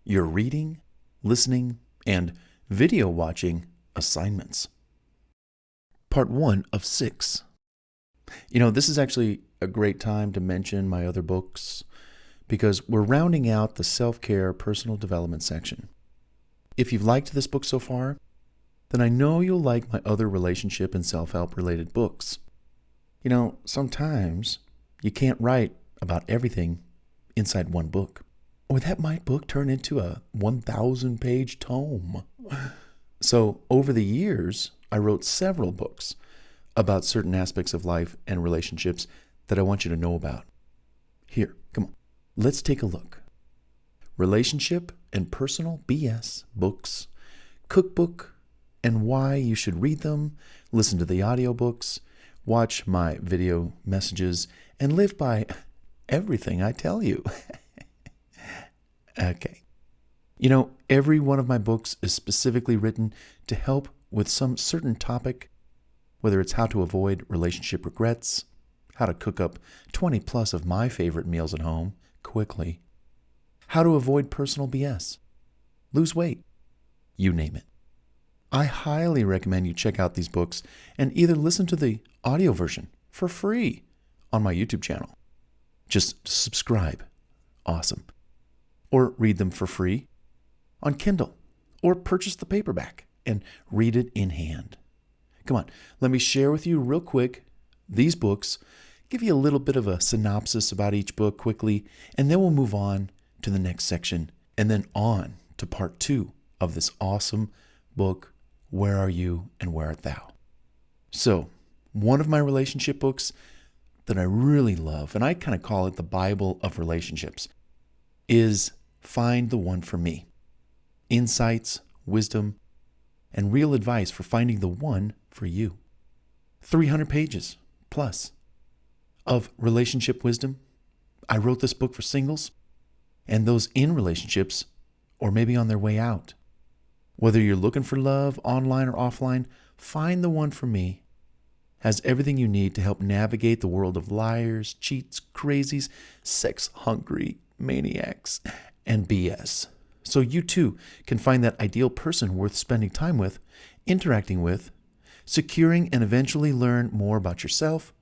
your reading, listening, and video watching assignments. Part 1 of 6. This is actually a great time to mention my other books because we're rounding out the self-care personal development section. If you've liked this book so far, then I know you'll like my other relationship and self-help related books. Sometimes you can't write about everything inside one book, or that book turn into a 1,000-page tome. So over the years, I wrote several books about certain aspects of life and relationships that I want you to know about. Here, come on, let's take a look. Relationship and Personal BS books, cookbook, and why you should read them, listen to the audiobooks, watch my video messages, and live by everything I tell you. Okay. Every one of my books is specifically written to help with some certain topic, whether it's how to avoid relationship regrets, how to cook up 20 plus of my favorite meals at home quickly, how to avoid personal BS, lose weight, you name it. I highly recommend you check out these books and either listen to the audio version for free on my YouTube channel. Just subscribe. Awesome. Or read them for free on Kindle, or purchase the paperback and read it in hand. Come on, let me share with you real quick these books, give you a little bit of a synopsis about each book quickly, and then we'll move on to the next section, and then on to part 2 of this awesome book, Where Are You and Where Art Thou? So, one of my relationship books that I really love, and I kind of call it the Bible of relationships, is Find the One for Me. Insights, wisdom, and real advice for finding the one for you. 300 pages plus of relationship wisdom. I wrote this book for singles and those in relationships or maybe on their way out. Whether you're looking for love online or offline, Find the One for Me has everything you need to help navigate the world of liars, cheats, crazies, sex-hungry maniacs, and BS. So you too can find that ideal person worth spending time with, interacting with, securing, and eventually learn more about yourself,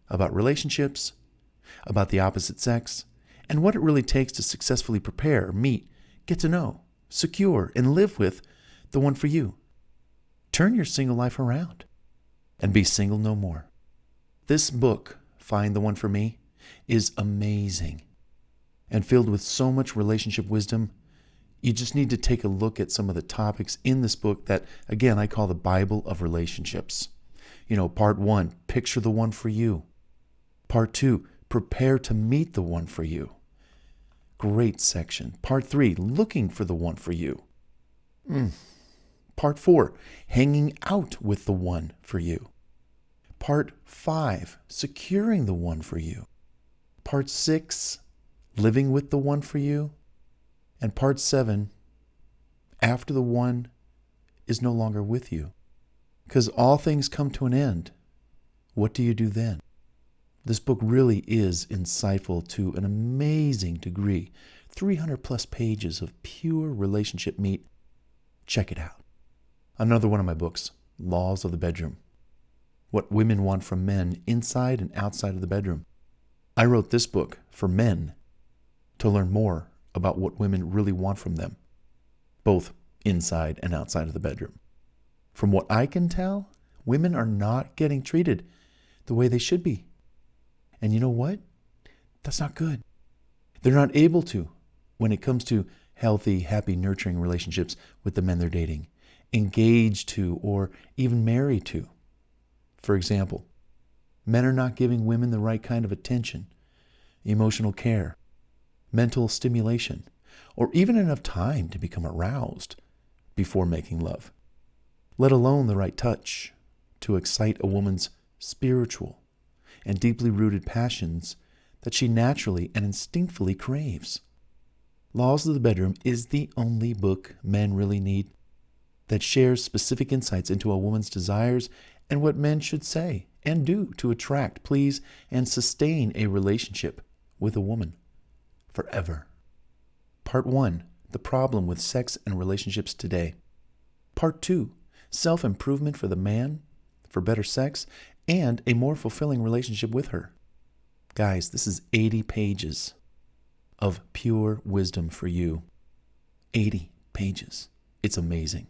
about relationships, about the opposite sex, and what it really takes to successfully prepare, meet, get to know, secure, and live with the one for you. Turn your single life around and be single no more. This book, Find the One for Me, is amazing and filled with so much relationship wisdom. You just need to take a look at some of the topics in this book that, again, I call the Bible of relationships. Part 1, picture the one for you. Part 2, prepare to meet the one for you. Great section. Part 3, looking for the one for you. Part 4, hanging out with the one for you. Part 5, securing the one for you. Part 6, living with the one for you. And part 7, after the one is no longer with you. Because all things come to an end. What do you do then? This book really is insightful to an amazing degree. 300 plus pages of pure relationship meat. Check it out. Another one of my books, Laws of the Bedroom. What women want from men inside and outside of the bedroom. I wrote this book for men to learn more about what women really want from them, both inside and outside of the bedroom. From what I can tell, women are not getting treated the way they should be. And you know what? That's not good. They're not able to when it comes to healthy, happy, nurturing relationships with the men they're dating, engaged to, or even married to. For example, men are not giving women the right kind of attention, emotional care, mental stimulation, or even enough time to become aroused before making love, let alone the right touch to excite a woman's spiritual and deeply rooted passions that she naturally and instinctively craves. Laws of the Bedroom is the only book men really need that shares specific insights into a woman's desires and what men should say and do to attract, please, and sustain a relationship with a woman forever. Part 1, the problem with sex and relationships today. Part 2, self-improvement for the man, for better sex, and a more fulfilling relationship with her. Guys, this is 80 pages of pure wisdom for you. 80 pages. It's amazing.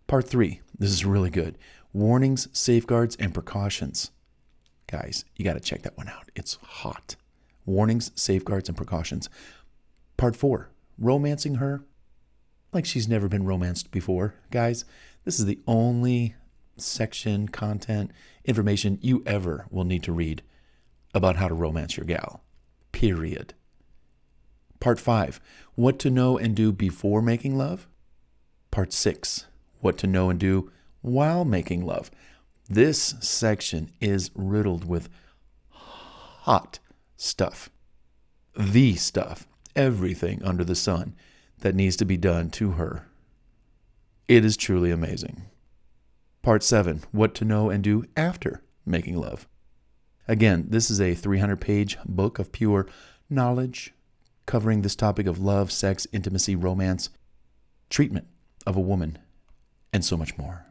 Part 3, this is really good. Warnings, safeguards, and precautions. Guys, you got to check that one out. It's hot. Warnings, safeguards, and precautions. Part 4, romancing her like she's never been romanced before. Guys, this is the only section, content, information you ever will need to read about how to romance your gal. Period. Part 5, what to know and do before making love. Part 6, what to know and do while making love. This section is riddled with hot stuff. The stuff, everything under the sun that needs to be done to her. It is truly amazing. Part 7, what to know and do after making love. Again, this is a 300-page book of pure knowledge covering this topic of love, sex, intimacy, romance, treatment of a woman, and so much more.